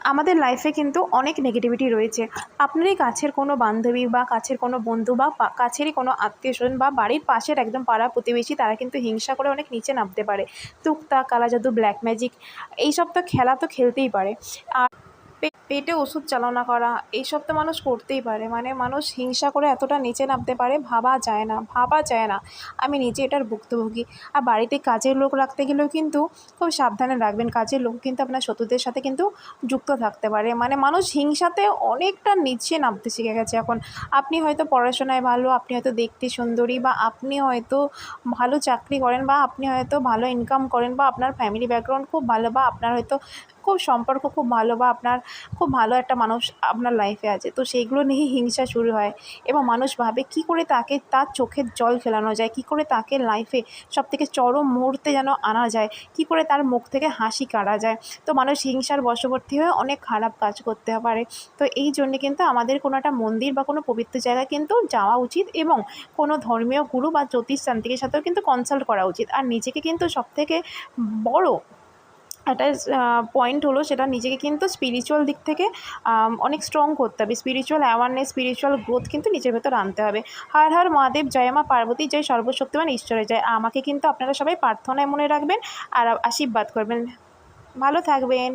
আমাদের লাইফে কিন্তু অনেক নেগেটিভিটি রয়েছে। আপনারই কাছের কোনো বান্ধবী বা কাছের কোনো বন্ধু বা কাছেরই কোনো আত্মীয়স্বজন বা বাড়ির পাশের একদম পাড়া প্রতিবেশী, তারা কিন্তু হিংসা করে অনেক নিচে নামতে পারে। টুকটাক, কালাজাদু, ব্ল্যাক ম্যাজিক এইসব তো খেলা তো খেলতেই পারে। আর পেটে ওষুধ চালনা করা এইসব তো মানুষ করতেই পারে। মানে মানুষ হিংসা করে এতটা নিচে নামতে পারে, ভাবা যায় না, ভাবা যায় না। আমি নিজে এটার ভুক্তভোগী। আর বাড়িতে কাজের লোক রাখতে গেলেও কিন্তু খুব সাবধানে রাখবেন। কাজের লোক কিন্তু আপনার শত্রুদের সাথে কিন্তু যুক্ত থাকতে পারে। মানে মানুষ হিংসাতে অনেকটা নিচে নামতে শিখে গেছে এখন। আপনি হয়তো পড়াশোনায় ভালো, আপনি হয়তো দেখতে সুন্দরী, বা আপনি হয়তো ভালো চাকরি করেন, বা আপনি হয়তো ভালো ইনকাম করেন, বা আপনার ফ্যামিলি ব্যাকগ্রাউন্ড খুব ভালো, বা আপনার হয়তো খুব সম্পর্ক খুব ভালো, বা আপনার খুব ভালো একটা মানুষ আপনার লাইফে আছে, তো সেইগুলো নিয়েই হিংসা শুরু হয়। এবং মানুষ ভাবে কী করে তাকে তার চোখের জল ফেলানো যায়, কী করে তাকে লাইফে সবথেকে চরম মুহূর্তে যেন আনা যায়, কী করে তার মুখ থেকে হাসি কাড়া যায়। তো মানুষ হিংসার বশবর্তী হয়ে অনেক খারাপ কাজ করতে পারে। তো এই জন্যে কিন্তু আমাদের কোনো একটা মন্দির বা কোনো পবিত্র জায়গায় কিন্তু যাওয়া উচিত, এবং কোনো ধর্মীয় গুরু বা জ্যোতিষতান্ত্রিকের সাথেও কিন্তু কনসাল্ট করা উচিত। আর নিজেকে কিন্তু সবথেকে বড় একটা পয়েন্ট হলো, সেটা নিজেকে কিন্তু স্পিরিচুয়াল দিক থেকে অনেক স্ট্রং করতে হবে। স্পিরিচুয়াল অ্যাওয়ারনেস, স্পিরিচুয়াল গ্রোথ কিন্তু নিজের ভেতর আনতে হবে। হর হর মহাদেব, জয় মা পার্বতী, জয় সর্বশক্তিমান ঈশ্বরে জয়। আমাকে কিন্তু আপনারা সবাই প্রার্থনায় মনে রাখবেন আর আশীর্বাদ করবেন। ভালো থাকবেন।